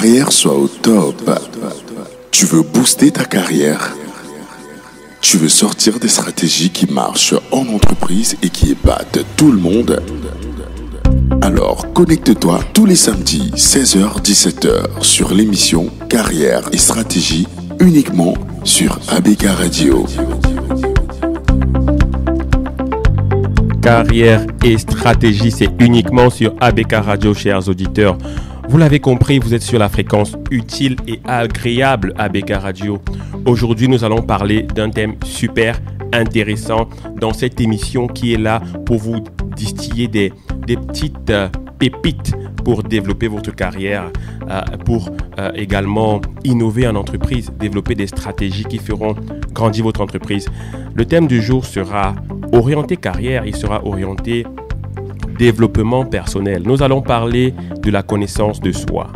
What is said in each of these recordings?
carrière soit au top. Tu veux booster ta carrière? Tu veux sortir des stratégies qui marchent en entreprise et qui épatent tout le monde? Alors connecte-toi tous les samedis 16h-17h sur l'émission Carrière et Stratégie uniquement sur ABK Radio. Carrière et stratégie, c'est uniquement sur ABK Radio, chers auditeurs. Vous l'avez compris, vous êtes sur la fréquence utile et agréable ABK Radio. Aujourd'hui, nous allons parler d'un thème super intéressant dans cette émission qui est là pour vous distiller des petites pépites pour développer votre carrière, pour également innover en entreprise, développer des stratégies qui feront grandir votre entreprise. Le thème du jour sera orienté carrière, il sera orienté développement personnel. Nous allons parler de la connaissance de soi.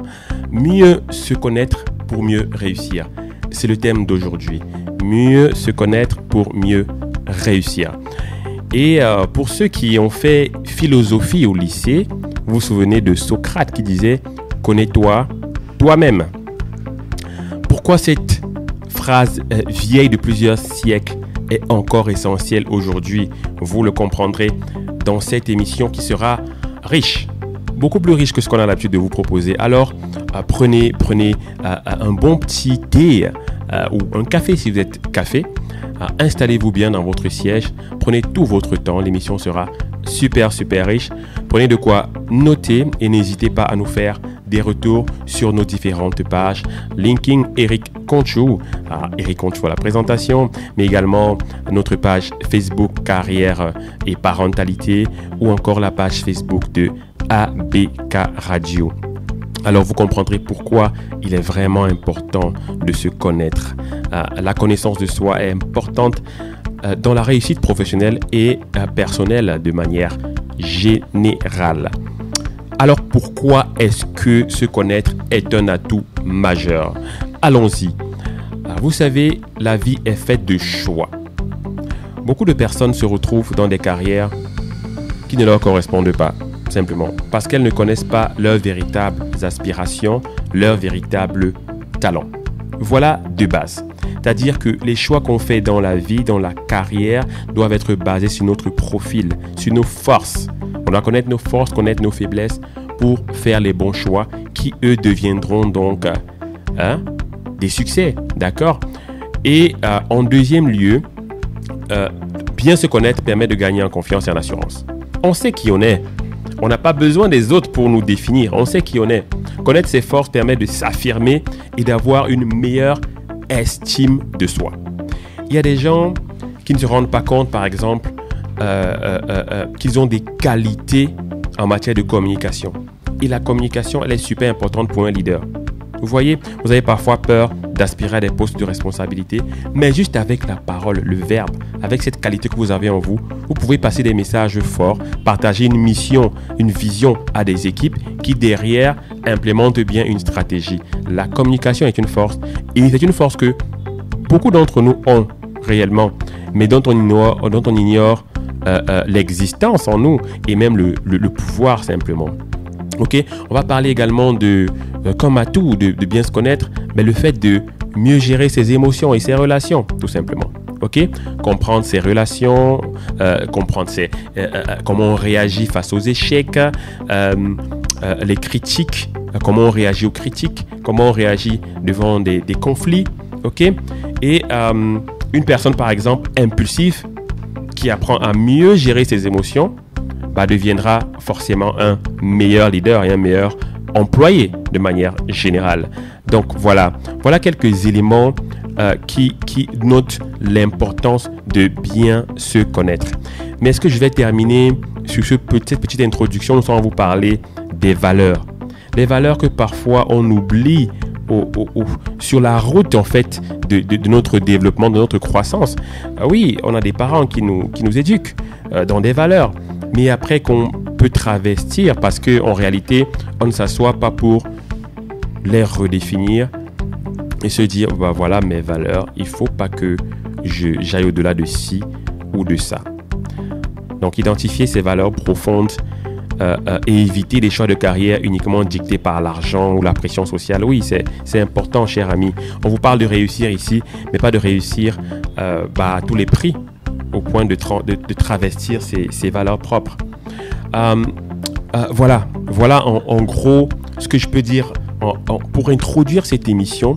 Mieux se connaître pour mieux réussir. C'est le thème d'aujourd'hui. Mieux se connaître pour mieux réussir. Et pour ceux qui ont fait philosophie au lycée, vous vous souvenez de Socrate qui disait « Connais-toi toi-même ». Pourquoi cette phrase vieille de plusieurs siècles est encore essentielle aujourd'hui? Vous le comprendrez dans cette émission qui sera riche, beaucoup plus riche que ce qu'on a l'habitude de vous proposer. Alors, prenez un bon petit thé ou un café si vous êtes café. Installez-vous bien dans votre siège. Prenez tout votre temps. L'émission sera super riche. Prenez de quoi noter et n'hésitez pas à nous faire des retours sur nos différentes pages. Linking Eric Conchou, Eric Conchou à la présentation, mais également notre page Facebook Carrière et Parentalité ou encore la page Facebook de ABK Radio. Alors vous comprendrez pourquoi il est vraiment important de se connaître. La connaissance de soi est importante dans la réussite professionnelle et personnelle de manière générale. Alors pourquoi est-ce que se connaître est un atout majeur? Allons-y. Vous savez, la vie est faite de choix. Beaucoup de personnes se retrouvent dans des carrières qui ne leur correspondent pas, simplement parce qu'elles ne connaissent pas leurs véritables aspirations, leurs véritables talents. Voilà de base. C'est-à-dire que les choix qu'on fait dans la vie, dans la carrière, doivent être basés sur notre profil, sur nos forces. On doit connaître nos forces, connaître nos faiblesses pour faire les bons choix qui, eux, deviendront donc des succès. D'accord? Et en deuxième lieu, bien se connaître permet de gagner en confiance et en assurance. On sait qui on est. On n'a pas besoin des autres pour nous définir. On sait qui on est. Connaître ses forces permet de s'affirmer et d'avoir une meilleure estime de soi. Il y a des gens qui ne se rendent pas compte, par exemple, qu'ils ont des qualités en matière de communication. Et la communication, elle est super importante pour un leader. Vous voyez, vous avez parfois peur d'aspirer à des postes de responsabilité, mais juste avec la parole, le verbe, avec cette qualité que vous avez en vous, vous pouvez passer des messages forts, partager une mission, une vision à des équipes qui derrière implémentent bien une stratégie. La communication est une force et c'est une force que beaucoup d'entre nous ont réellement, mais dont on ignore l'existence en nous et même le pouvoir simplement. Ok, on va parler également de, comme atout, de bien se connaître, mais le fait de mieux gérer ses émotions et ses relations, tout simplement. Ok, comprendre ses relations, comprendre comment on réagit face aux échecs, les critiques, comment on réagit aux critiques, comment on réagit devant des conflits. Ok, et une personne par exemple impulsive qui apprend à mieux gérer ses émotions, deviendra forcément un meilleur leader et un meilleur employé de manière générale. Donc voilà quelques éléments qui notent l'importance de bien se connaître. Mais est-ce que je vais terminer sur cette petite introduction? Nous allons vous parler des valeurs. Des valeurs que parfois on oublie sur la route en fait de notre développement, de notre croissance. Oui, on a des parents qui nous éduquent dans des valeurs, mais après qu'on peut travestir parce qu'en réalité, on ne s'assoit pas pour les redéfinir et se dire, voilà mes valeurs, il ne faut pas que j'aille au-delà de ci ou de ça. Donc, identifier ces valeurs profondes et éviter des choix de carrière uniquement dictés par l'argent ou la pression sociale. Oui, c'est important, cher ami. On vous parle de réussir ici, mais pas de réussir à tous les prix, au point de travestir ses valeurs propres. Voilà en gros ce que je peux dire pour introduire cette émission.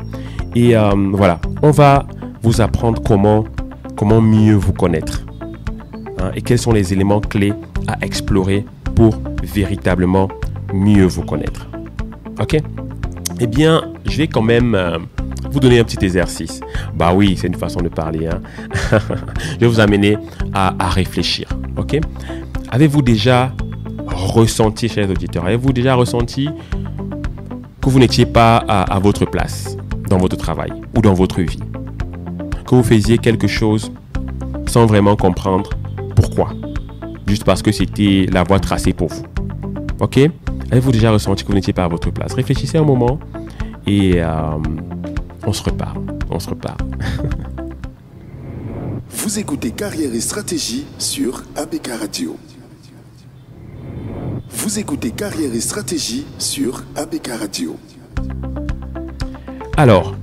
Et voilà, on va vous apprendre comment mieux vous connaître, hein, et quels sont les éléments clés à explorer pour véritablement mieux vous connaître. Ok? Eh bien, je vais quand même vous donner un petit exercice. Bah oui, c'est une façon de parler, hein. Je vais vous amener à réfléchir. Ok? Avez-vous déjà ressenti, chers auditeurs, avez-vous déjà ressenti que vous n'étiez pas à votre place dans votre travail ou dans votre vie? Que vous faisiez quelque chose sans vraiment comprendre pourquoi? Juste parce que c'était la voie tracée pour vous. Ok? Avez-vous déjà ressenti que vous n'étiez pas à votre place? Réfléchissez un moment et on se reparle. Vous écoutez Carrière et Stratégie sur ABK Radio. Vous écoutez Carrière et Stratégie sur ABK Radio. Alors,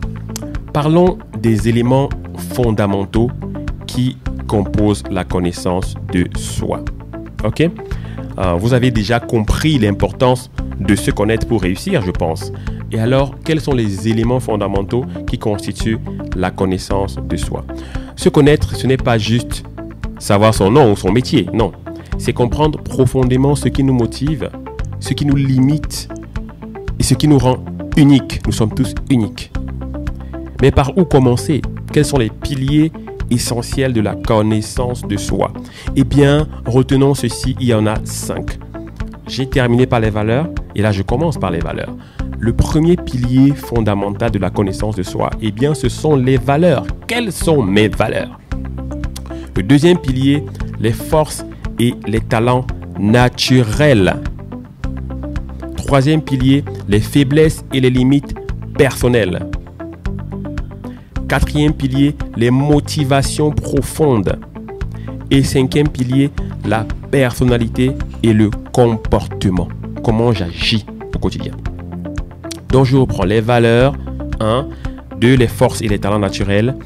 parlons des éléments fondamentaux qui composent la connaissance de soi. Ok? Vous avez déjà compris l'importance de se connaître pour réussir, je pense. Et alors, quels sont les éléments fondamentaux qui constituent la connaissance de soi? Se connaître, ce n'est pas juste savoir son nom ou son métier, non. C'est comprendre profondément ce qui nous motive, ce qui nous limite et ce qui nous rend uniques. Nous sommes tous uniques. Mais par où commencer? Quels sont les piliers essentiels de la connaissance de soi? Eh bien, retenons ceci, il y en a 5. J'ai terminé par les valeurs et là je commence par les valeurs. Le premier pilier fondamental de la connaissance de soi, eh bien, ce sont les valeurs. Quelles sont mes valeurs? Le deuxième pilier, les forces et les talents naturels. Troisième pilier, les faiblesses et les limites personnelles. Quatrième pilier, les motivations profondes. Et cinquième pilier, la personnalité et le comportement. Comment j'agis au quotidien. Donc je reprends les valeurs. 1, 2, les forces et les talents naturels.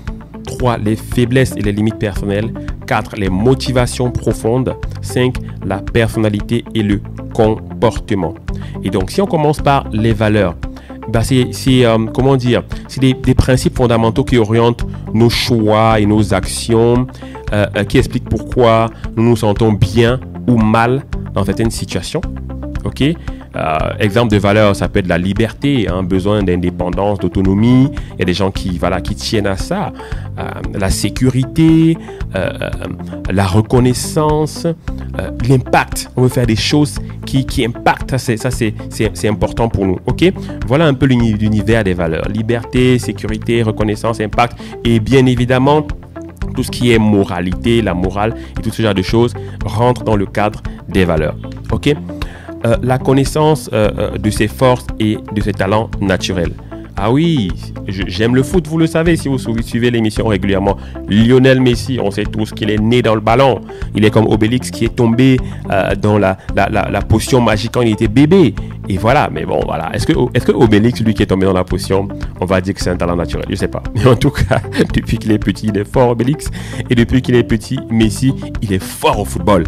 3, les faiblesses et les limites personnelles. 4, les motivations profondes. 5, la personnalité et le comportement. Et donc, si on commence par les valeurs, c'est des principes fondamentaux qui orientent nos choix et nos actions, qui expliquent pourquoi nous nous sentons bien ou mal dans certaines situations. Ok? Exemple de valeur, ça peut être la liberté, besoin d'indépendance, d'autonomie. Il y a des gens qui tiennent à ça. La sécurité, la reconnaissance, l'impact. On veut faire des choses qui impactent. Ça, c'est important pour nous. Ok? Voilà un peu l'univers des valeurs. Liberté, sécurité, reconnaissance, impact. Et bien évidemment, tout ce qui est moralité, la morale et tout ce genre de choses rentre dans le cadre des valeurs. Ok? La connaissance de ses forces et de ses talents naturels. Ah oui, j'aime le foot, vous le savez si vous suivez l'émission régulièrement. Lionel Messi, on sait tous qu'il est né dans le ballon. Il est comme Obélix qui est tombé dans la potion magique quand il était bébé. Et voilà, mais bon, voilà. Est-ce que Obélix, lui qui est tombé dans la potion, on va dire que c'est un talent naturel? Je sais pas. Mais en tout cas, depuis qu'il est petit, il est fort, Obélix. Et depuis qu'il est petit, Messi, il est fort au football.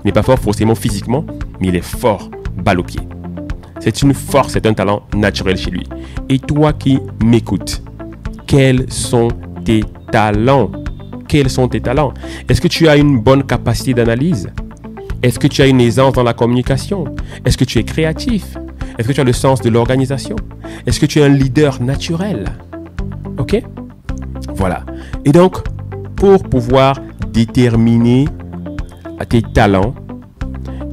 Il n'est pas fort forcément physiquement, mais il est fort balle au pied. C'est une force, c'est un talent naturel chez lui. Et toi qui m'écoutes, quels sont tes talents? Quels sont tes talents? Est-ce que tu as une bonne capacité d'analyse? Est-ce que tu as une aisance dans la communication? Est-ce que tu es créatif? Est-ce que tu as le sens de l'organisation? Est-ce que tu es un leader naturel? Ok? Voilà. Et donc, pour pouvoir déterminer tes talents,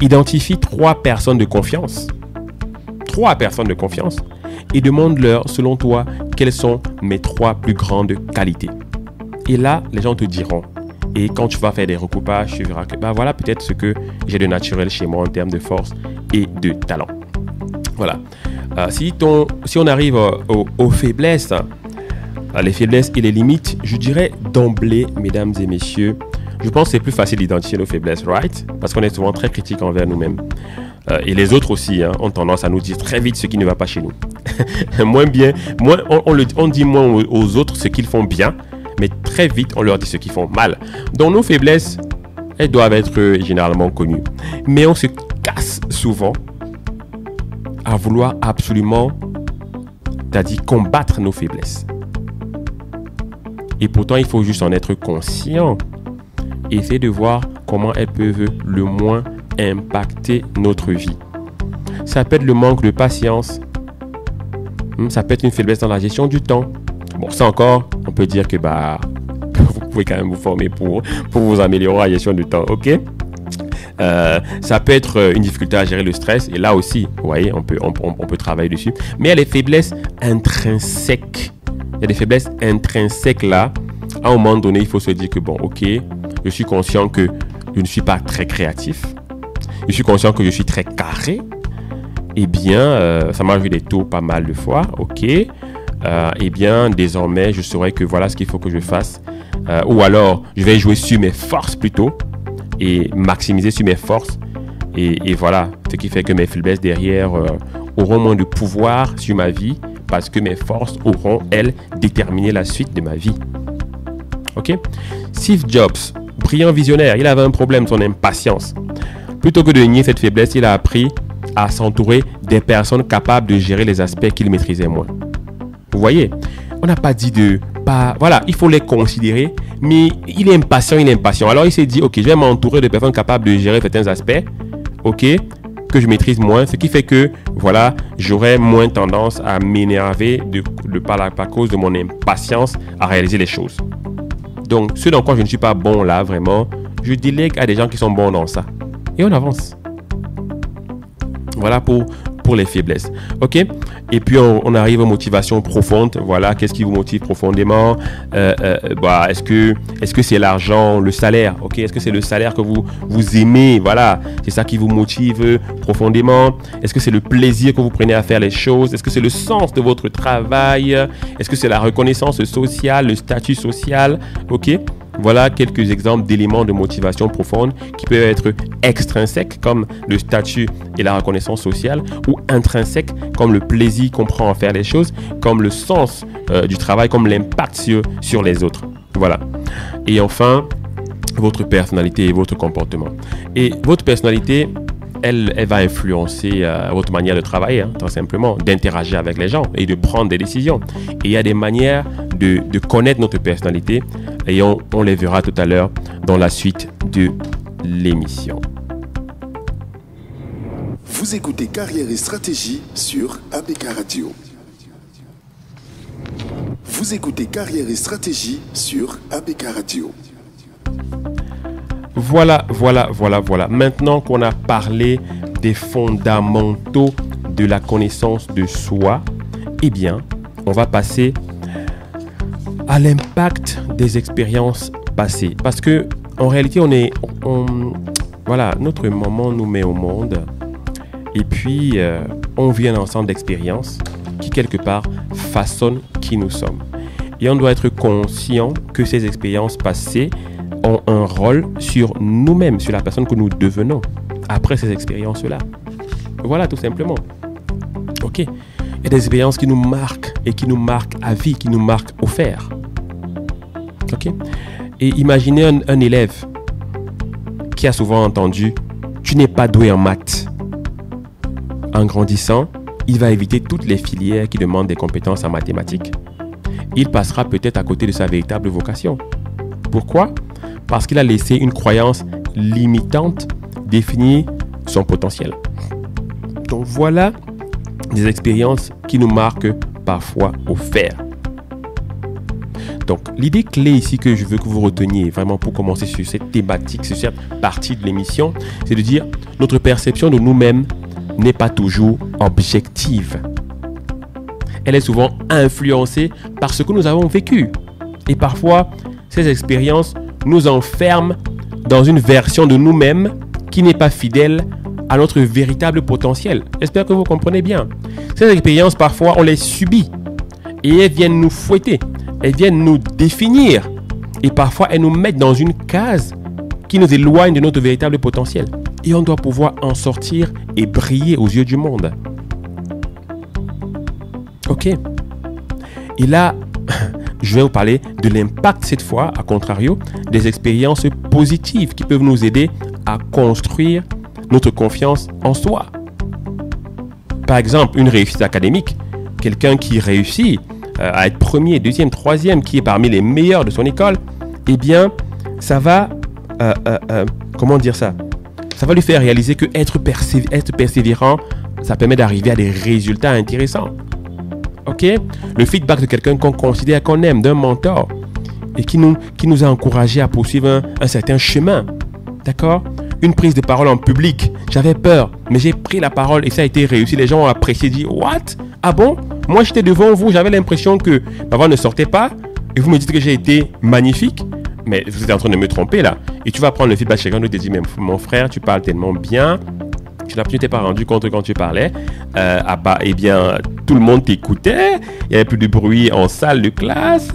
identifie 3 personnes de confiance. 3 personnes de confiance et demande-leur, selon toi, quelles sont mes 3 plus grandes qualités. Et là, les gens te diront. Et quand tu vas faire des recoupages, tu verras que voilà peut-être ce que j'ai de naturel chez moi en termes de force et de talent. Voilà. Si on arrive aux faiblesses, les faiblesses et les limites, je dirais d'emblée, mesdames et messieurs, je pense que c'est plus facile d'identifier nos faiblesses, right? Parce qu'on est souvent très critique envers nous-mêmes. et les autres aussi ont tendance à nous dire très vite ce qui ne va pas chez nous. On dit moins aux autres ce qu'ils font bien, mais très vite on leur dit ce qu'ils font mal. Donc nos faiblesses, elles doivent être généralement connues. Mais on se casse souvent à vouloir absolument, c'est-à-dire combattre nos faiblesses. Et pourtant, il faut juste en être conscient. Essayer de voir comment elles peuvent le moins impacter notre vie. Ça peut être le manque de patience. Ça peut être une faiblesse dans la gestion du temps. Bon, ça encore, on peut dire que vous pouvez quand même vous former pour vous améliorer la gestion du temps, ok? Ça peut être une difficulté à gérer le stress. Et là aussi, vous voyez, on peut travailler dessus. Mais il y a les faiblesses intrinsèques. Il y a des faiblesses intrinsèques là. À un moment donné, il faut se dire que bon, ok, je suis conscient que je ne suis pas très créatif. Je suis conscient que je suis très carré. Eh bien, ça m'a joué des tours pas mal de fois. Ok. Eh bien, désormais, je saurais que voilà ce qu'il faut que je fasse. Ou alors, je vais jouer sur mes forces plutôt. Et maximiser sur mes forces. Et voilà, ce qui fait que mes faiblesses derrière auront moins de pouvoir sur ma vie. Parce que mes forces auront, elles, déterminé la suite de ma vie. Ok? Steve Jobs, brillant visionnaire, il avait un problème, son impatience. Plutôt que de nier cette faiblesse, il a appris à s'entourer des personnes capables de gérer les aspects qu'il maîtrisait moins. Vous voyez, on n'a pas dit de pas... Voilà, il faut les considérer, mais il est impatient. Alors il s'est dit, ok, je vais m'entourer de personnes capables de gérer certains aspects, ok, que je maîtrise moins, ce qui fait que, voilà, j'aurai moins tendance à m'énerver à cause de mon impatience à réaliser les choses. Donc, ce dans quoi je ne suis pas bon là, vraiment, je délègue à des gens qui sont bons dans ça. Et on avance. Voilà pour les faiblesses. Ok? Et puis, on arrive aux motivations profondes. Voilà, qu'est-ce qui vous motive profondément? Est-ce que c'est l'argent, le salaire? Ok? Est-ce que c'est le salaire que vous aimez? Voilà, c'est ça qui vous motive profondément. Est-ce que c'est le plaisir que vous prenez à faire les choses? Est-ce que c'est le sens de votre travail? Est-ce que c'est la reconnaissance sociale, le statut social? Ok? Voilà quelques exemples d'éléments de motivation profonde qui peuvent être extrinsèques comme le statut et la reconnaissance sociale ou intrinsèques comme le plaisir qu'on prend à faire les choses, comme le sens du travail, comme l'impact sur les autres. Voilà. Et enfin, votre personnalité et votre comportement. Et votre personnalité, elle va influencer votre manière de travailler, tout simplement, d'interagir avec les gens et de prendre des décisions. Et il y a des manières de connaître notre personnalité et on les verra tout à l'heure dans la suite de l'émission. Vous écoutez Carrière et Stratégie sur ABK Radio. Vous écoutez Carrière et Stratégie sur ABK Radio. Voilà. Maintenant qu'on a parlé des fondamentaux de la connaissance de soi, eh bien, on va passer à l'impact des expériences passées. Parce que, en réalité, notre maman nous met au monde et puis on vit un ensemble d'expériences qui, quelque part, façonnent qui nous sommes. Et on doit être conscient que ces expériences passées ont un rôle sur nous-mêmes, sur la personne que nous devenons après ces expériences-là. Voilà, tout simplement. Ok. Il y a des expériences qui nous marquent et qui nous marquent à vie, qui nous marquent au fer. Ok. Et imaginez un élève qui a souvent entendu « Tu n'es pas doué en maths ». En grandissant, il va éviter toutes les filières qui demandent des compétences en mathématiques. Il passera peut-être à côté de sa véritable vocation. Pourquoi ? Parce qu'il a laissé une croyance limitante définir son potentiel. Donc voilà des expériences qui nous marquent parfois au fer. Donc l'idée clé ici que je veux que vous reteniez vraiment pour commencer sur cette thématique, sur cette partie de l'émission, c'est de dire notre perception de nous-mêmes n'est pas toujours objective. Elle est souvent influencée par ce que nous avons vécu. Et parfois, ces expériences nous enferment dans une version de nous-mêmes qui n'est pas fidèle à notre véritable potentiel. J'espère que vous comprenez bien. Ces expériences, parfois, on les subit et elles viennent nous fouetter, elles viennent nous définir et parfois elles nous mettent dans une case qui nous éloigne de notre véritable potentiel. Et on doit pouvoir en sortir et briller aux yeux du monde. Ok. Et là, je vais vous parler de l'impact cette fois, à contrario, des expériences positives qui peuvent nous aider à construire notre confiance en soi. Par exemple, une réussite académique, quelqu'un qui réussit à être premier, deuxième, troisième, qui est parmi les meilleurs de son école, eh bien, ça va, comment dire ça? Ça va lui faire réaliser que être persévérant, ça permet d'arriver à des résultats intéressants. Ok? Le feedback de quelqu'un qu'on considère, qu'on aime, d'un mentor, et qui nous a encouragé à poursuivre un certain chemin. D'accord? Une prise de parole en public. J'avais peur, mais j'ai pris la parole et ça a été réussi. Les gens ont apprécié, dit « What? Ah bon? Moi, j'étais devant vous, j'avais l'impression que ma voix ne sortait pas et vous me dites que j'ai été magnifique. Mais vous êtes en train de me tromper là. » Et tu vas prendre le feedback chez quelqu'un qui te dit « Mais mon frère, tu parles tellement bien. Tu t'es pas rendu compte quand tu parlais. Eh bien, tout le monde t'écoutait. Il n'y avait plus de bruit en salle de classe.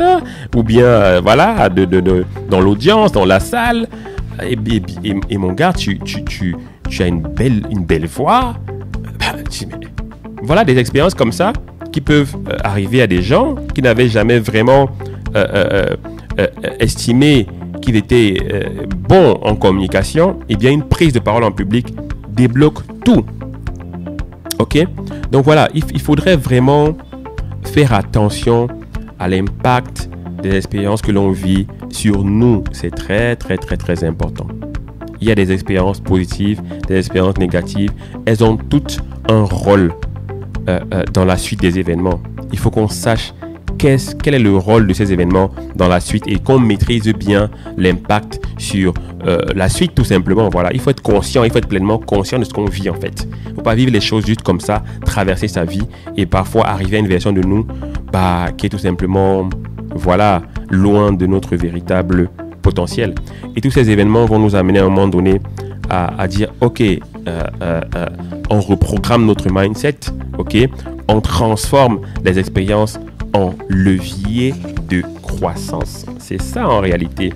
Ou bien, voilà, dans l'audience, dans la salle. Et mon gars, tu as une belle voix. Voilà des expériences comme ça qui peuvent arriver à des gens qui n'avaient jamais vraiment estimé qu'il était bon en communication. Et bien, une prise de parole en public débloque tout. Ok? Donc voilà, il faudrait vraiment faire attention à l'impact des expériences que l'on vit sur nous. C'est très, très, très, très important. Il y a des expériences positives, des expériences négatives. Elles ont toutes un rôle dans la suite des événements. Il faut qu'on sache quel est le rôle de ces événements dans la suite et qu'on maîtrise bien l'impact sur la suite tout simplement. Voilà, il faut être conscient, il faut être pleinement conscient de ce qu'on vit en fait. Il ne faut pas vivre les choses juste comme ça, traverser sa vie et parfois arriver à une version de nous qui est tout simplement loin de notre véritable potentiel. Et tous ces événements vont nous amener à un moment donné à dire ok, on reprogramme notre mindset, ok, on transforme les expériences en levier de croissance. C'est ça en réalité.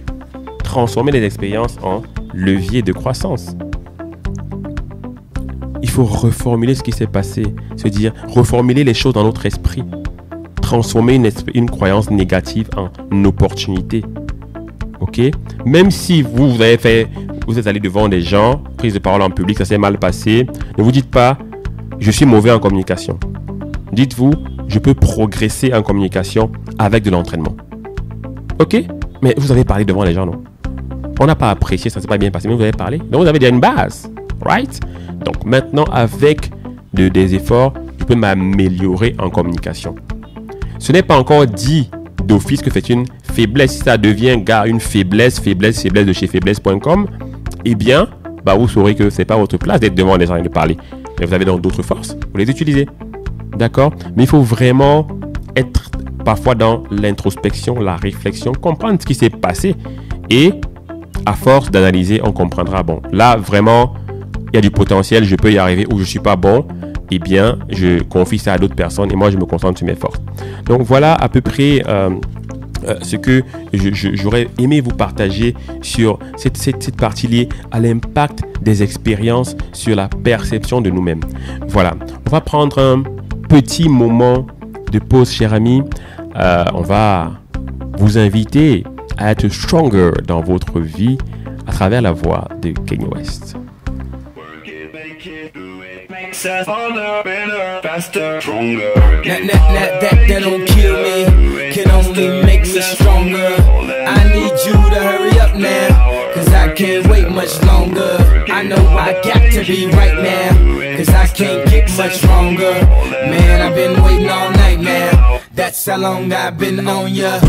Transformer les expériences en levier de croissance. Il faut reformuler ce qui s'est passé. Se dire, reformuler les choses dans notre esprit. Transformer une croyance négative en opportunité. Ok? Même si vous êtes allé devant des gens, prise de parole en public, ça s'est mal passé, ne vous dites pas, je suis mauvais en communication. Dites-vous, je peux progresser en communication avec de l'entraînement. Ok? Mais vous avez parlé devant les gens, non? On n'a pas apprécié, ça ne s'est pas bien passé, mais vous avez parlé. Donc, vous avez déjà une base. Right? Donc, maintenant, avec des efforts, je peux m'améliorer en communication. Ce n'est pas encore dit d'office que c'est une faiblesse. Si ça devient, une faiblesse de chez faiblesse.com, eh bien, vous saurez que ce n'est pas votre place d'être devant les gens et de parler. Mais vous avez donc d'autres forces. Vous les utilisez. D'accord? Mais il faut vraiment être parfois dans l'introspection, la réflexion, comprendre ce qui s'est passé. Et à force d'analyser, on comprendra, là, vraiment, il y a du potentiel, je peux y arriver ou je ne suis pas bon. Eh bien, je confie ça à d'autres personnes et moi, je me concentre sur mes forces. Donc, voilà à peu près ce que j'aurais aimé vous partager sur cette partie liée à l'impact des expériences sur la perception de nous-mêmes. Voilà, on va prendre un petit moment de pause, chers amis. On va vous inviter à être stronger dans votre vie à travers la voix de Kanye West. That don't kill me, can only make me stronger. I need you to hurry up now, cause I can't wait much longer. I know I got to be right now, cause I can't get much stronger. Man, I've been waiting all night now, that's how long I've been on ya.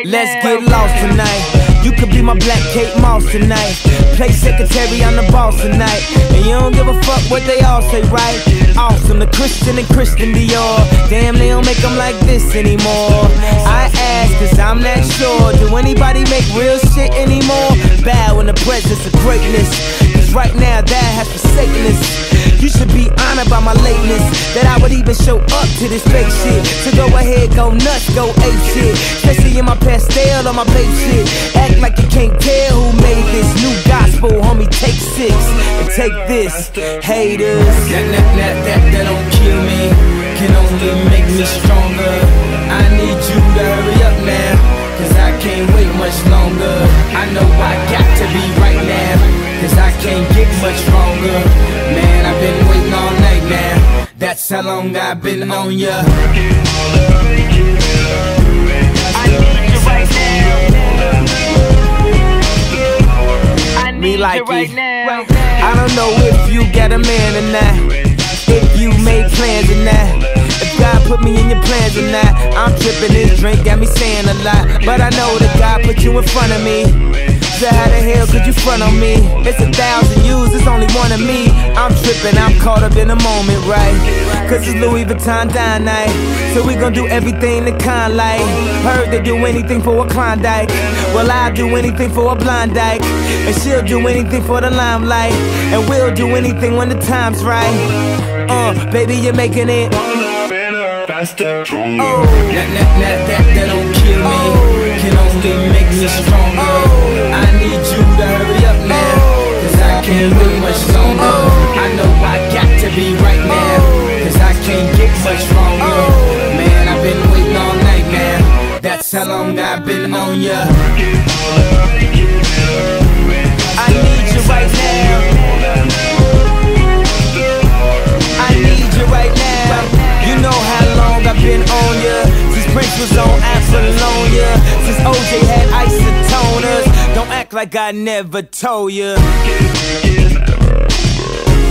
Let's get lost tonight. You could be my black Kate Moss tonight. Play secretary, I'm the boss tonight. And you don't give a fuck what they all say, right? Awesome, the Christian and Christian Dior. Damn, they don't make them like this anymore. I ask, cause I'm not sure. Do anybody make real shit anymore? Bow in the presence of greatness. right now that has forsaken us. You should be honored by my lateness, that I would even show up to this fake shit. So go ahead, go nuts, go ape shit, especially in my pastel or my babe shit. Act like you can't tell who made this new gospel, homie. Take 6 and take this, haters. That don't kill me, can only make me stronger. I need you to hurry up now, cause I can't wait much longer. I know I got to be right now, cause I can't get much stronger. Man, I've been waiting all night now, that's how long I've been on ya. I need you right now, I need you right now. I don't know if you got a man or not, if you made plans or not, if God put me in your plans or not. I'm tripping, this drink got me saying a lot, but I know that God put you in front of me. So how the hell could you front on me? It's 1,000 yous, it's only one of me. I'm tripping, I'm caught up in the moment, right? Cause it's Louis Vuitton dine night, so we gon' do everything the kind like. Heard they do anything for a Klondike, well I'll do anything for a blind dyke, and she'll do anything for the limelight, and we'll do anything when the time's right. Baby, you're making it faster, stronger. That don't kill me, can only make me stronger. I need you to hurry up now, cause I can't wait much longer. I know I got to be right now, cause I can't get much stronger. Man, I've been waiting all night now, that's how long I've been on ya. I need you right now, I need you right now. You know how long I've been on ya, since Prince was on Apollonia, since OJ had isotoners. Don't act like I never told ya,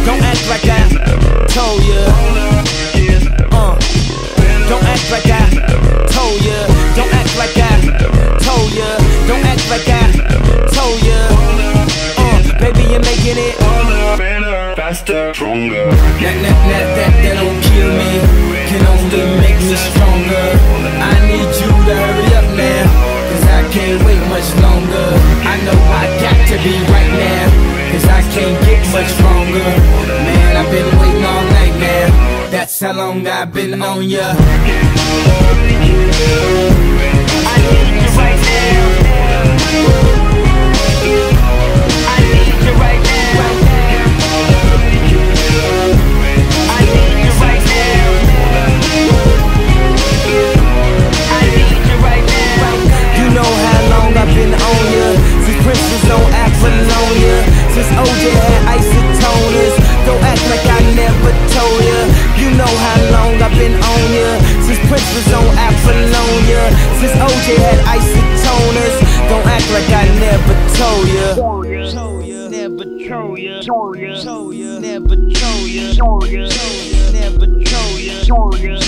don't act like I told ya, don't act like I told ya, don't act like I told ya, don't act like I told ya. Baby, you're making it faster, stronger. That don't kill me, can only make me stronger. I need you to hurry up now, cause I can't wait much longer. I know I got to be right now, cause I can't get much stronger. Man, I've been waiting all night now, that's how long I've been on ya. I need you right now, I need you right now, I need you right now, I need you right now. You know how long I've been on ya, since Prince was on Apollonia, since OJ had isotoners. Don't act like I never told ya. You know how long I've been on ya, since Prince was on Apollonia, since OJ had isotoners. Don't act like I never told ya. Never told ya. Never told ya. Never told ya. Never told ya. Never told ya.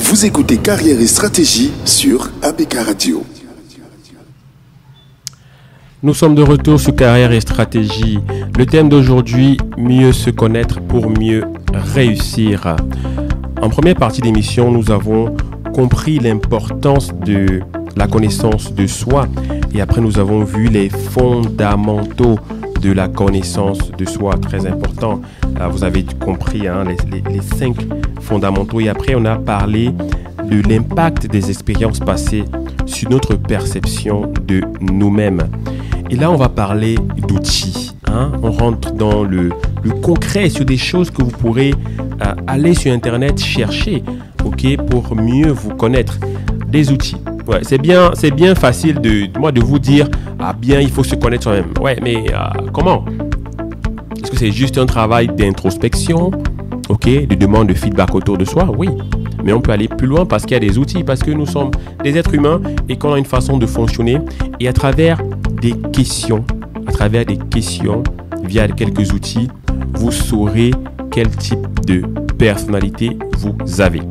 Vous écoutez Carrière et Stratégie sur ABK Radio. Nous sommes de retour sur Carrière et Stratégie. Le thème d'aujourd'hui, mieux se connaître pour mieux réussir. En première partie d'émission, nous avons compris l'importance de la connaissance de soi et après nous avons vu les fondamentaux de la connaissance de soi, très important. Vous avez compris les 5 fondamentaux et après on a parlé de l'impact des expériences passées sur notre perception de nous-mêmes. Et là on va parler d'outils. On rentre dans le concret sur des choses que vous pourrez aller sur Internet chercher, ok, pour mieux vous connaître. Des outils. Ouais, c'est bien facile de vous dire, ah bien, il faut se connaître soi-même. Ouais, mais comment? Est-ce que c'est juste un travail d'introspection, ok, de demande de feedback autour de soi? Oui. Mais on peut aller plus loin parce qu'il y a des outils, parce que nous sommes des êtres humains et qu'on a une façon de fonctionner. Et à travers des questions, via quelques outils, vous saurez quel type de personnalité vous avez.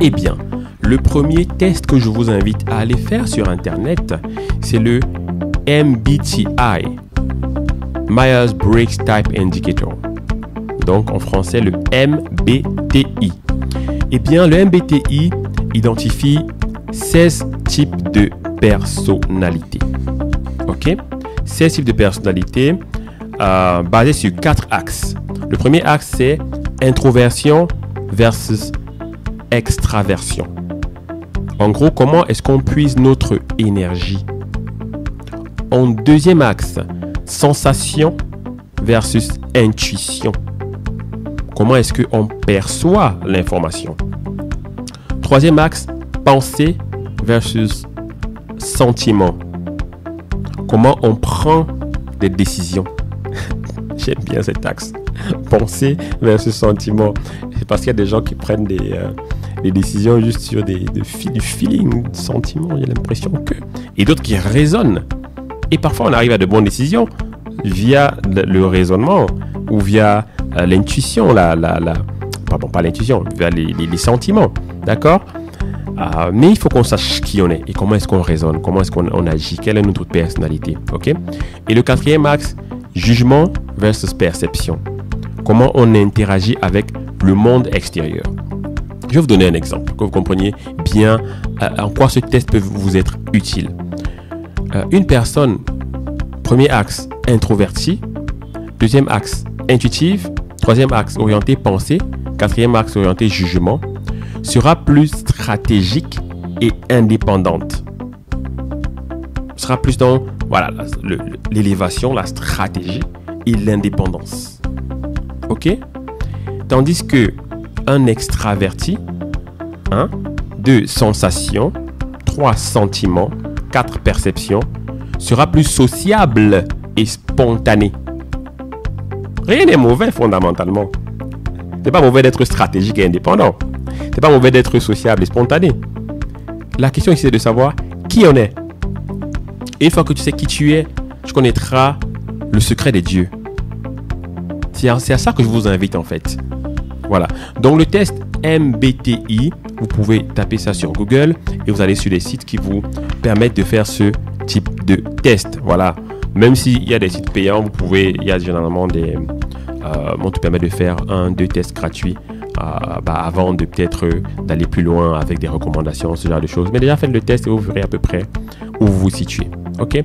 Eh bien, le premier test que je vous invite à aller faire sur Internet, c'est le MBTI, Myers-Briggs Type Indicator. Donc, en français, le MBTI. Eh bien, le MBTI identifie 16 types de personnalités. OK? 16 types de personnalités basés sur 4 axes. Le premier axe, c'est introversion versus extraversion. En gros, comment est-ce qu'on puise notre énergie? En deuxième axe, sensation versus intuition. Comment est-ce qu'on perçoit l'information? Troisième axe, pensée versus sentiment. Comment on prend des décisions? J'aime bien cet axe. Pensée versus sentiment. C'est parce qu'il y a des gens qui prennent des décisions juste sur du feeling, du sentiment, j'ai l'impression que. Et d'autres qui raisonnent. Et parfois, on arrive à de bonnes décisions via le raisonnement ou via l'intuition, pardon, pas l'intuition, via les sentiments, d'accord? Mais il faut qu'on sache qui on est et comment est-ce qu'on raisonne, comment est-ce qu'on agit, quelle est notre personnalité, ok? Et le quatrième axe, jugement versus perception. Comment on interagit avec le monde extérieur. Je vais vous donner un exemple, que vous compreniez bien en quoi ce test peut vous être utile. Une personne, premier axe, introvertie, deuxième axe, intuitive, troisième axe, orienté pensée, quatrième axe, orienté jugement, sera plus stratégique et indépendante. Sera plus dans l'élévation, la stratégie et l'indépendance. Ok? Tandis que un extraverti, 2 sensations, 3 sentiments, 4 perceptions, sera plus sociable et spontané. Rien n'est mauvais fondamentalement. C'est pas mauvais d'être stratégique et indépendant. C'est pas mauvais d'être sociable et spontané. La question ici c'est de savoir qui on est. Et une fois que tu sais qui tu es, tu connaîtras le secret des dieux. C'est à ça que je vous invite en fait. Voilà. Donc le test MBTI, vous pouvez taper ça sur Google et vous allez sur des sites qui vous permettent de faire ce type de test. Voilà. Même s'il y a des sites payants, il y a généralement des on te permet de faire 1-2 tests gratuits avant de peut-être d'aller plus loin avec des recommandations, ce genre de choses. Mais déjà faites le test et vous verrez à peu près où vous vous situez. Ok.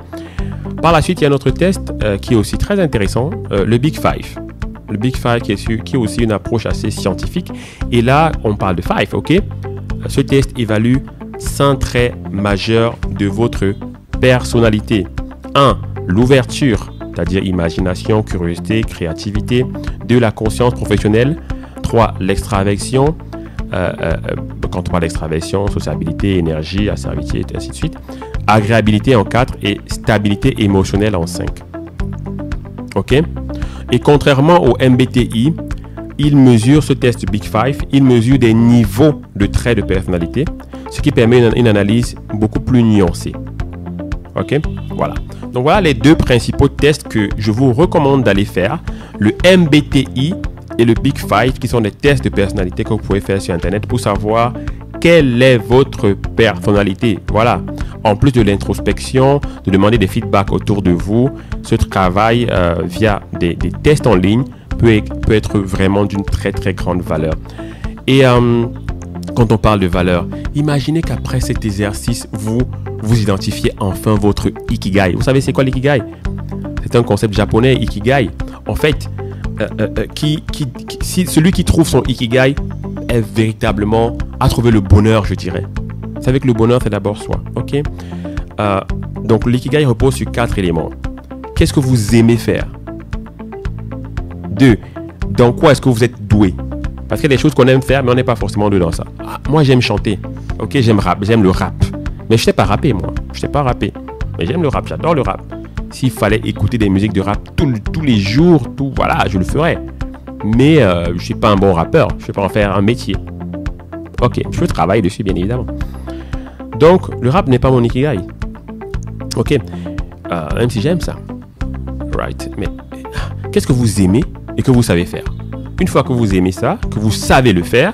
Par la suite, il y a un autre test qui est aussi très intéressant, le Big Five. Le Big Five qui est aussi une approche assez scientifique. Et là, on parle de Five, ok? Ce test évalue 5 traits majeurs de votre personnalité. 1. L'ouverture, c'est-à-dire imagination, curiosité, créativité. 2. La conscience professionnelle. 3. L'extraversion. Quand on parle d'extraversion, sociabilité, énergie, assertivité, et ainsi de suite. Agréabilité en 4 et stabilité émotionnelle en 5. Ok? Et contrairement au MBTI, il mesure ce test Big Five, il mesure des niveaux de traits de personnalité, ce qui permet une analyse beaucoup plus nuancée. Ok? Voilà. Donc voilà les 2 principaux tests que je vous recommande d'aller faire. Le MBTI et le Big Five, qui sont des tests de personnalité que vous pouvez faire sur Internet pour savoir quelle est votre personnalité. Voilà. En plus de l'introspection, de demander des feedbacks autour de vous, ce travail via des tests en ligne peut être vraiment d'une très très grande valeur. Et quand on parle de valeur, imaginez qu'après cet exercice, vous identifiez enfin votre Ikigai. Vous savez c'est quoi l'Ikigai? C'est un concept japonais, Ikigai. En fait, celui qui trouve son Ikigai est véritablement à trouver le bonheur, je dirais. Vous savez que le bonheur, c'est d'abord soi. Ok? Donc, l'ikigai repose sur 4 éléments. Qu'est-ce que vous aimez faire? 2, dans quoi est-ce que vous êtes doué? Parce qu'il y a des choses qu'on aime faire, mais on n'est pas forcément doué dans ça. Ah, moi, j'aime chanter. Ok, j'aime le rap. Mais je ne sais pas rapper, moi. Je ne sais pas rapper. Mais j'aime le rap, j'adore le rap. S'il fallait écouter des musiques de rap tous les jours, voilà, je le ferais. Mais je ne suis pas un bon rappeur. Je ne vais pas en faire un métier. Ok, je travaille dessus, bien évidemment. Donc, le rap n'est pas mon ikigai. Ok, même si j'aime ça. Right, mais qu'est-ce que vous aimez et que vous savez faire? Une fois que vous aimez ça, que vous savez le faire,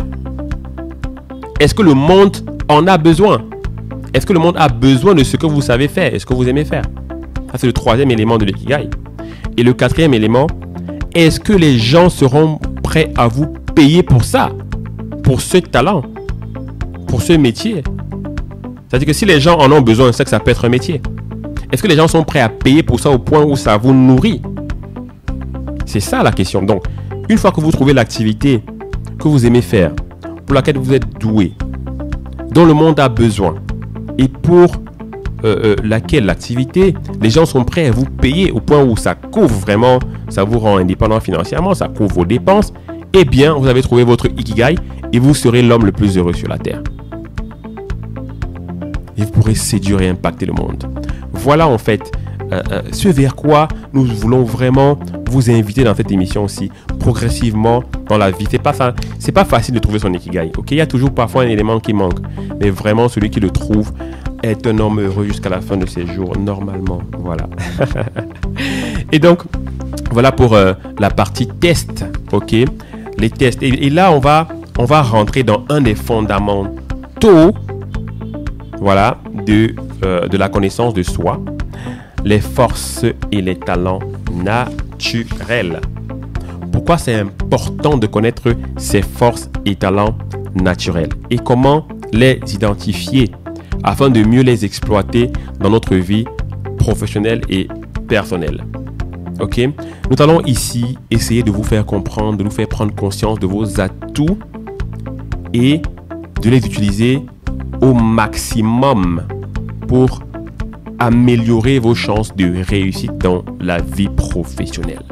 est-ce que le monde en a besoin? Est-ce que le monde a besoin de ce que vous savez faire et ce que vous aimez faire? Ça, c'est le troisième élément de l'ikigai. Et le quatrième élément, est-ce que les gens seront prêts à vous payer pour ça? Pour ce talent? Pour ce métier? C'est-à-dire que si les gens en ont besoin, c'est que ça peut être un métier. Est-ce que les gens sont prêts à payer pour ça au point où ça vous nourrit? C'est ça la question. Donc, une fois que vous trouvez l'activité que vous aimez faire, pour laquelle vous êtes doué, dont le monde a besoin, et pour laquelle l'activité, les gens sont prêts à vous payer au point où ça couvre vraiment, ça vous rend indépendant financièrement, ça couvre vos dépenses, eh bien, vous avez trouvé votre ikigai et vous serez l'homme le plus heureux sur la Terre. Et vous pourrez séduire et impacter le monde. Voilà en fait ce vers quoi nous voulons vraiment vous inviter dans cette émission aussi, progressivement dans la vie. C'est pas facile de trouver son ikigai. Ok, il y a toujours parfois un élément qui manque, mais vraiment celui qui le trouve est un homme heureux jusqu'à la fin de ses jours, normalement. Voilà. Et donc, voilà pour la partie test. Ok, les tests. Et là, on va rentrer dans un des fondamentaux, voilà, de la connaissance de soi, les forces et les talents naturels. Pourquoi c'est important de connaître ces forces et talents naturels et comment les identifier afin de mieux les exploiter dans notre vie professionnelle et personnelle. Ok, nous allons ici essayer de vous faire comprendre, de vous faire prendre conscience de vos atouts et de les utiliser au maximum pour améliorer vos chances de réussite dans la vie professionnelle.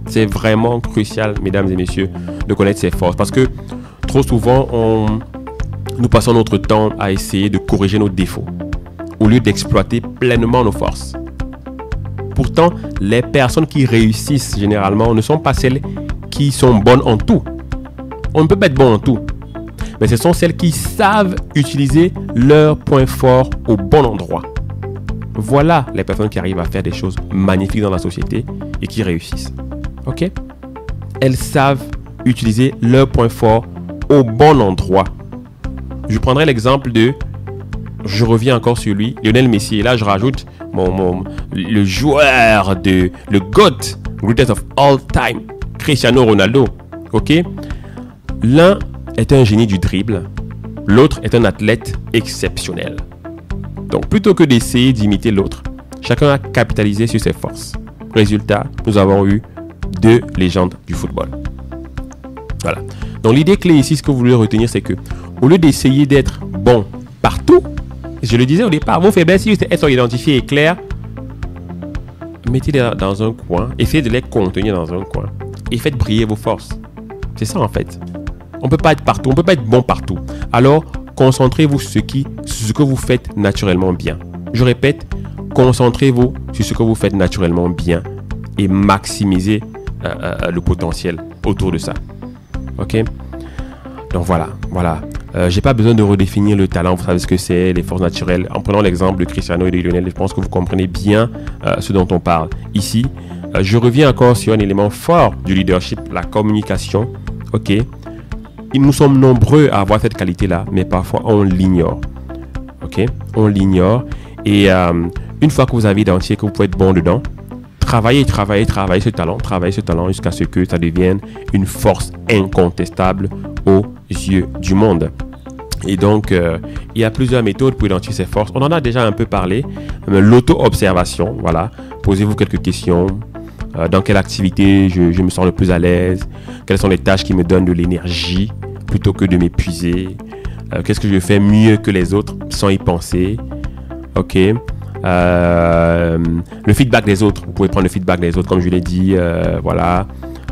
C'est vraiment crucial, mesdames et messieurs, de connaître ces forces parce que trop souvent, nous passons notre temps à essayer de corriger nos défauts au lieu d'exploiter pleinement nos forces. Pourtant, les personnes qui réussissent généralement ne sont pas celles qui sont bonnes en tout. On ne peut pas être bon en tout, mais ce sont celles qui savent utiliser leurs points forts au bon endroit. Voilà les personnes qui arrivent à faire des choses magnifiques dans la société et qui réussissent. Ok? Elles savent utiliser leurs points forts au bon endroit. Je prendrai l'exemple je reviens encore sur lui, Lionel Messi. Et là, je rajoute le joueur le GOAT, greatest of all time, Cristiano Ronaldo. Ok? L'un est un génie du dribble, l'autre est un athlète exceptionnel. Donc, plutôt que d'essayer d'imiter l'autre, chacun a capitalisé sur ses forces. Résultat, nous avons eu 2 légendes du football. Voilà. Donc, l'idée clé ici, ce que vous voulez retenir, c'est que au lieu d'essayer d'être bon partout, je le disais au départ, vos faiblesses, si elles sont identifiées et claires, mettez-les dans un coin, essayez de les contenir dans un coin et faites briller vos forces. C'est ça en fait. On ne peut pas être partout, on ne peut pas être bon partout. Alors, concentrez-vous sur ce que vous faites naturellement bien. Je répète, concentrez-vous sur ce que vous faites naturellement bien et maximisez le potentiel autour de ça. Ok? Donc voilà. J'ai pas besoin de redéfinir le talent, vous savez ce que c'est, les forces naturelles. En prenant l'exemple de Cristiano et de Lionel, je pense que vous comprenez bien ce dont on parle. Ici, je reviens encore sur un élément fort du leadership, la communication. Ok? Nous sommes nombreux à avoir cette qualité-là, mais parfois on l'ignore. Ok? On l'ignore. Et une fois que vous avez identifié que vous pouvez être bon dedans, travaillez ce talent jusqu'à ce que ça devienne une force incontestable aux yeux du monde. Et donc, il y a plusieurs méthodes pour identifier ces forces. On en a déjà un peu parlé. L'auto-observation, voilà. Posez-vous quelques questions. Dans quelle activité je me sens le plus à l'aise? Quelles sont les tâches qui me donnent de l'énergie plutôt que de m'épuiser? Qu'est-ce que je fais mieux que les autres sans y penser? Ok. Le feedback des autres. Vous pouvez prendre le feedback des autres, comme je l'ai dit. Voilà.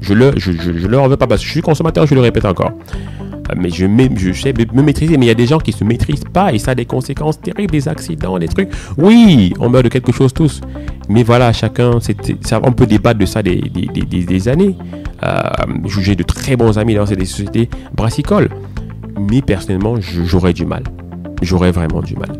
Je leur veux pas parce que je suis consommateur, je le répète encore. Mais je sais me maîtriser, mais il y a des gens qui se maîtrisent pas et ça a des conséquences terribles, des accidents, des trucs. Oui, on meurt de quelque chose tous. Mais voilà, chacun, on peut débattre de ça des années. J'ai de très bons amis dans ces sociétés brassicoles. Mais personnellement, j'aurais du mal. J'aurais vraiment du mal.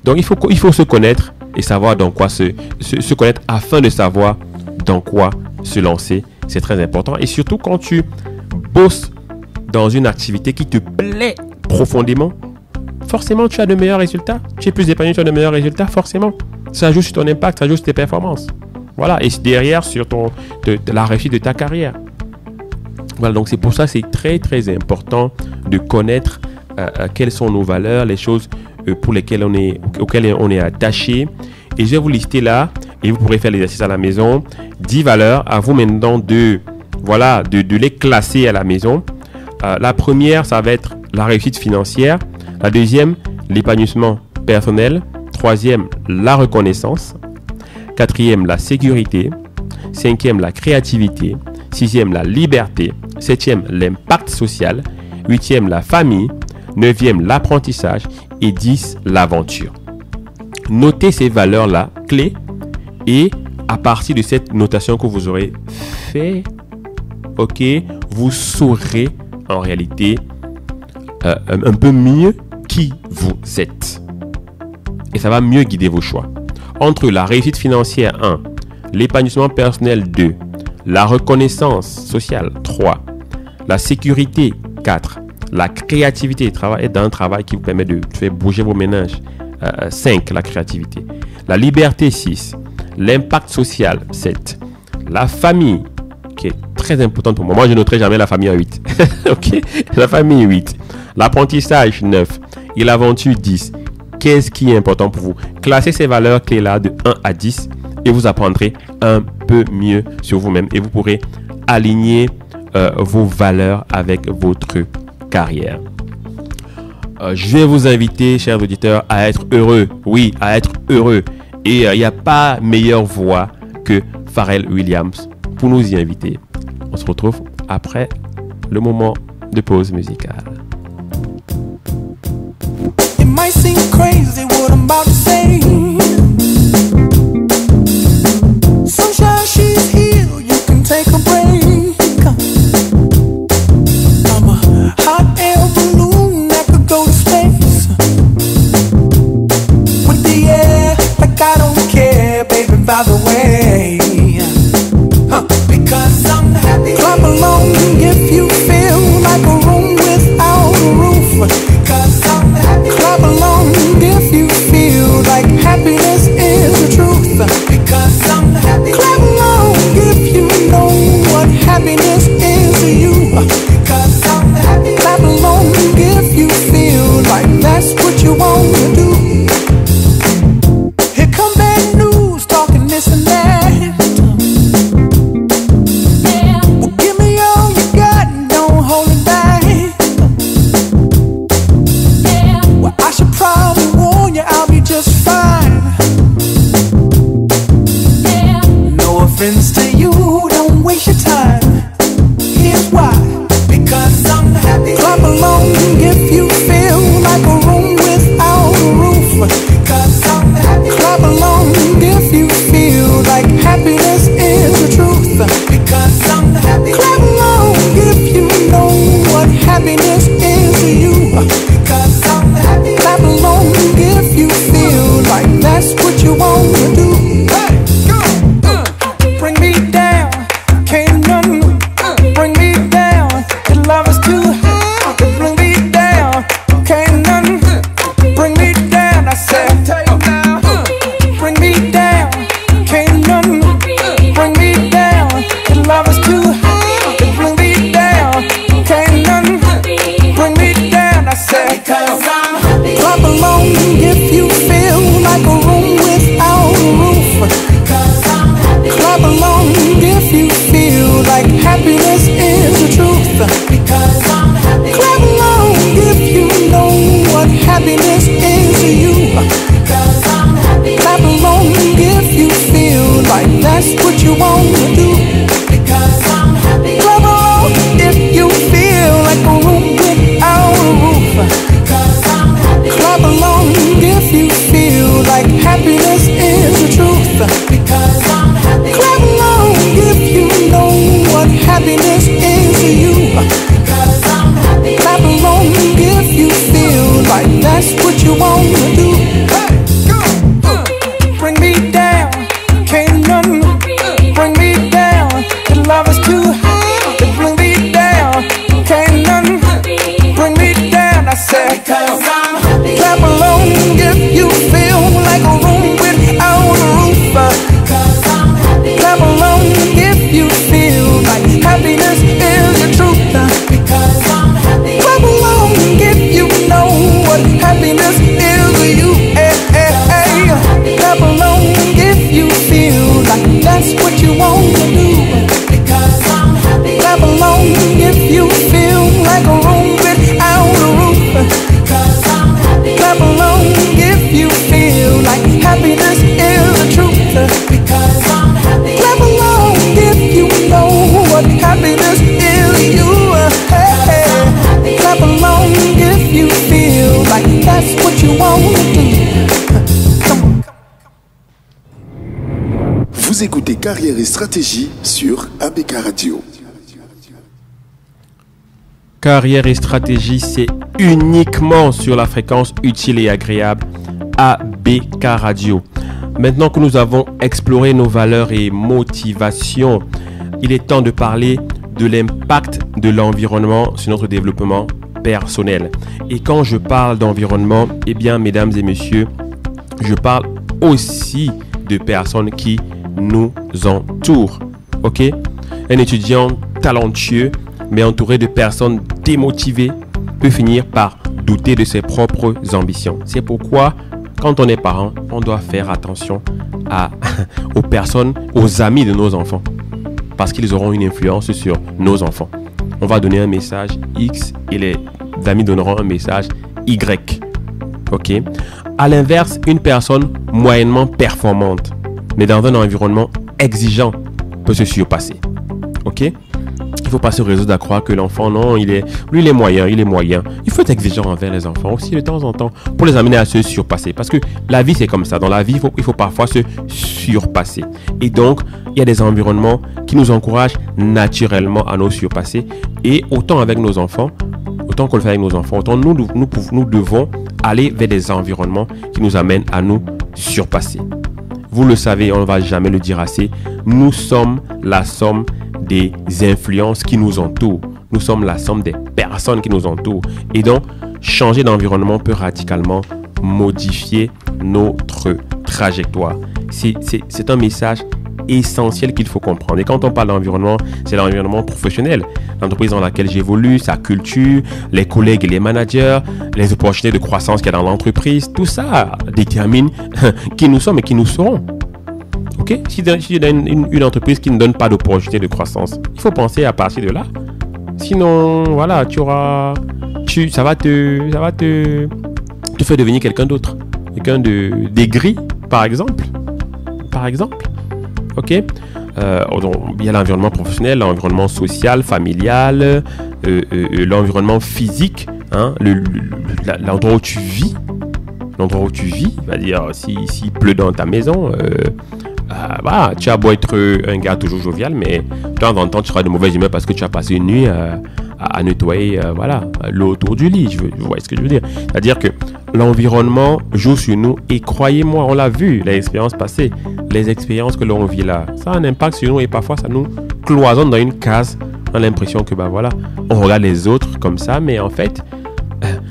Donc il faut se connaître et savoir dans quoi se connaître afin de savoir dans quoi se lancer. C'est très important. Et surtout quand tu bosses dans une activité qui te plaît profondément, forcément tu as de meilleurs résultats. Tu es plus épanoui, tu as de meilleurs résultats, forcément. Ça joue sur ton impact, ça joue sur tes performances. Voilà, et derrière sur la réussite de ta carrière. Voilà, donc c'est pour ça que c'est très très important de connaître quelles sont nos valeurs, les choses pour lesquelles auxquelles on est attaché. Et je vais vous lister là, et vous pourrez faire l'exercice à la maison, 10 valeurs. À vous maintenant de les classer à la maison. La première, ça va être la réussite financière. La deuxième, l'épanouissement personnel. Troisième, la reconnaissance. Quatrième, la sécurité. Cinquième, la créativité. Sixième, la liberté. Septième, l'impact social. Huitième, la famille. Neuvième, l'apprentissage. Et 10, l'aventure. Notez ces valeurs-là, clés. Et à partir de cette notation que vous aurez fait, ok, vous saurez en réalité un peu mieux qui vous êtes. Et ça va mieux guider vos choix. Entre la réussite financière 1, l'épanouissement personnel 2, la reconnaissance sociale 3, la sécurité 4, la créativité, être dans un travail qui vous permet de faire bouger vos méninges 5, la créativité, la liberté 6, l'impact social 7, la famille qui est très importante pour moi. Moi, je noterai jamais la famille à 8. Ok, la famille 8, l'apprentissage 9 et l'aventure 10. Qu'est-ce qui est important pour vous? Classez ces valeurs clés-là de 1 à 10 et vous apprendrez un peu mieux sur vous-même et vous pourrez aligner vos valeurs avec votre carrière. Je vais vous inviter, chers auditeurs, à être heureux. Oui, à être heureux. Et il n'y a pas meilleure voix que Pharrell Williams pour nous y inviter. On se retrouve après le moment de pause musicale. It might seem crazy what I'm about to say. Sunshine, she's here, you can take a break. I'm a hot air balloon that could go to space. With the air, like I don't care, baby, by the way. Because I'm happy. Clap along if you feel like a room without a roof. Because I'm happy. Clap along if Vous écoutez Carrière et Stratégie sur ABK Radio. Carrière et Stratégie, c'est uniquement sur la fréquence utile et agréable ABK Radio. Maintenant que nous avons exploré nos valeurs et motivations, il est temps de parler de l'impact de l'environnement sur notre développement personnel. Et quand je parle d'environnement, eh bien, mesdames et messieurs, je parle aussi de personnes qui nous entourent. Ok? Un étudiant talentueux, mais entouré de personnes démotivées, peut finir par douter de ses propres ambitions. C'est pourquoi, quand on est parent, on doit faire attention aux personnes, aux amis de nos enfants. Parce qu'ils auront une influence sur nos enfants. On va donner un message X et les amis donneront un message Y. Ok? À l'inverse, une personne moyennement performante, mais dans un environnement exigeant, peut se surpasser. Ok? Il ne faut pas se résoudre à croire que l'enfant, non, lui, il est moyen. Il faut être exigeant envers les enfants aussi de temps en temps pour les amener à se surpasser. Parce que la vie, c'est comme ça. Dans la vie, il faut parfois se surpasser. Et donc, il y a des environnements qui nous encouragent naturellement à nous surpasser. Et autant avec nos enfants, autant qu'on le fait avec nos enfants, autant nous devons aller vers des environnements qui nous amènent à nous surpasser. Vous le savez, on ne va jamais le dire assez, nous sommes la somme des influences qui nous entourent. Nous sommes la somme des personnes qui nous entourent. Et donc, changer d'environnement peut radicalement modifier notre trajectoire. C'est un message essentiel qu'il faut comprendre. Et quand on parle d'environnement, c'est l'environnement professionnel. L'entreprise dans laquelle j'évolue, sa culture, les collègues et les managers, les opportunités de croissance qu'il y a dans l'entreprise, tout ça détermine qui nous sommes et qui nous serons. Ok? Si il y a une entreprise qui ne donne pas d'opportunité de croissance, il faut penser à partir de là. Sinon, voilà, ça va te faire devenir quelqu'un d'autre. Quelqu'un d'aigri, par exemple. Ok? Il y a l'environnement professionnel, l'environnement social, familial, l'environnement physique, hein, l'endroit où tu vis. C'est-à-dire, s'il pleut dans ta maison, tu as beau être un gars toujours jovial, mais de temps en temps, tu seras de mauvaise humeur parce que tu as passé une nuit à nettoyer l'eau autour du lit. Vous voyez ce que je veux dire? C'est-à-dire que l'environnement joue sur nous et croyez-moi, on l'a vu, les expériences passées, les expériences que l'on vit là, ça a un impact sur nous et parfois ça nous cloisonne dans une case. On a l'impression que on regarde les autres comme ça, mais en fait,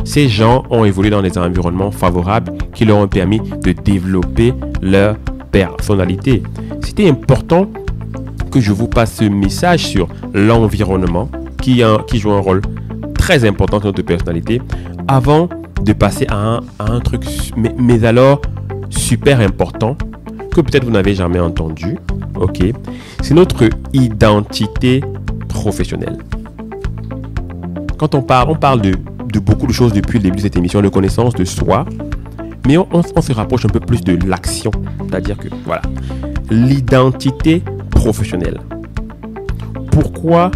ces gens ont évolué dans des environnements favorables qui leur ont permis de développer leur personnalité. C'était important que je vous passe ce message sur l'environnement qui joue un rôle très important dans notre personnalité avant de passer à un truc, mais alors super important que peut-être vous n'avez jamais entendu. Ok, c'est notre identité professionnelle. Quand on parle de beaucoup de choses depuis le début de cette émission, de connaissance de soi, mais on se rapproche un peu plus de l'action. C'est-à-dire que, voilà, l'identité professionnelle. Pourquoi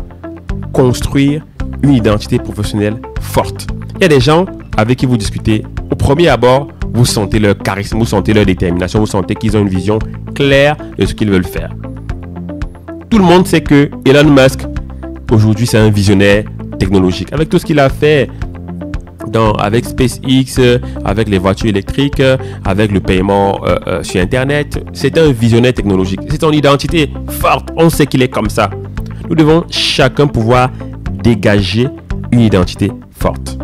construire une identité professionnelle forte? Il y a des gens avec qui vous discutez. Au premier abord, vous sentez leur charisme, vous sentez leur détermination, vous sentez qu'ils ont une vision claire de ce qu'ils veulent faire. Tout le monde sait que Elon Musk, aujourd'hui, c'est un visionnaire technologique. Avec tout ce qu'il a fait avec SpaceX, avec les voitures électriques, avec le paiement sur Internet, c'est un visionnaire technologique. C'est son identité forte. On sait qu'il est comme ça. Nous devons chacun pouvoir dégager une identité forte.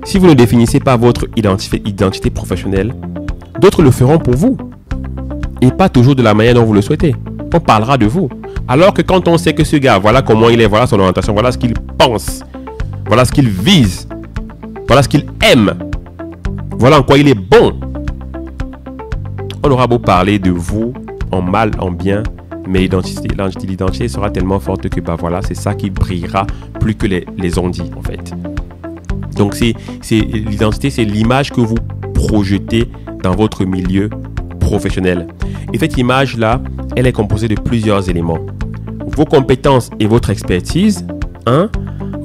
Si vous ne définissez pas votre identité professionnelle, d'autres le feront pour vous. Et pas toujours de la manière dont vous le souhaitez. On parlera de vous. Alors que quand on sait que ce gars, voilà comment il est, voilà son orientation, voilà ce qu'il pense, voilà ce qu'il vise, voilà ce qu'il aime, voilà en quoi il est bon, on aura beau parler de vous en mal, en bien, mais l'identité sera tellement forte que c'est ça qui brillera plus que les ondits en fait. Donc l'identité, c'est l'image que vous projetez dans votre milieu professionnel. Et cette image-là, elle est composée de plusieurs éléments. Vos compétences et votre expertise,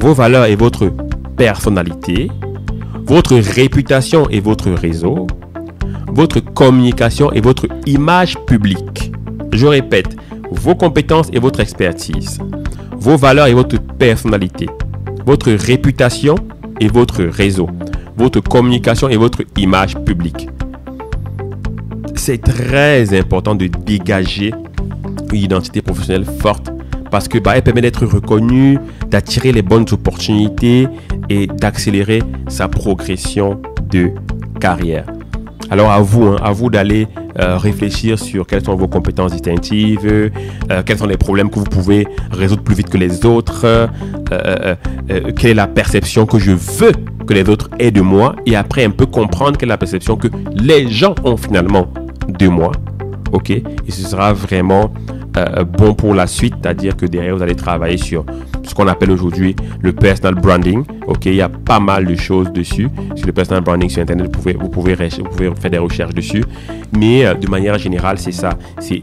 vos valeurs et votre personnalité, votre réputation et votre réseau, votre communication et votre image publique. Je répète, vos compétences et votre expertise, vos valeurs et votre personnalité, votre réputation et votre réseau, votre communication et votre image publique. C'est très important de dégager une identité professionnelle forte parce que elle permet d'être reconnue, d'attirer les bonnes opportunités et d'accélérer sa progression de carrière. Alors à vous d'aller réfléchir sur quelles sont vos compétences distinctives, quels sont les problèmes que vous pouvez résoudre plus vite que les autres, quelle est la perception que je veux que les autres aient de moi, et après un peu comprendre quelle est la perception que les gens ont finalement de moi. Ok, et ce sera vraiment bon pour la suite, c'est-à-dire que derrière vous allez travailler sur ce qu'on appelle aujourd'hui le personal branding. Ok, il y a pas mal de choses dessus sur le personal branding sur internet. Vous pouvez faire des recherches dessus, mais de manière générale, c'est ça, c'est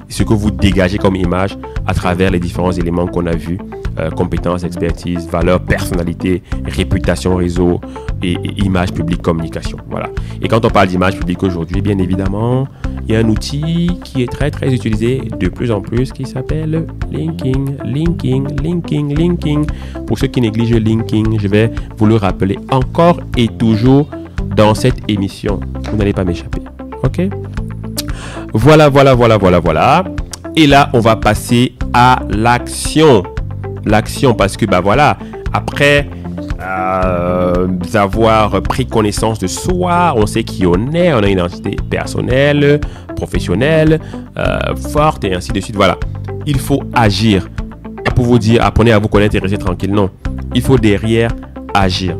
ce que vous dégagez comme image à travers les différents éléments qu'on a vus: compétences, expertise, valeurs, personnalité, réputation, réseau et image publique, communication. Voilà. Et quand on parle d'image publique aujourd'hui, bien évidemment, il y a un outil qui est très très utilisé de plus en plus qui s'appelle linking. Pour ceux qui négligent linking, je vais vous le rappeler encore et toujours dans cette émission. Vous n'allez pas m'échapper. Ok? Voilà. Et là, on va passer à l'action. L'action, parce que après avoir pris connaissance de soi, on sait qui on est, on a une identité personnelle, professionnelle, forte et ainsi de suite. Voilà, il faut agir. Pour vous dire, apprenez à vous connaître et rester tranquille. Non, il faut derrière agir.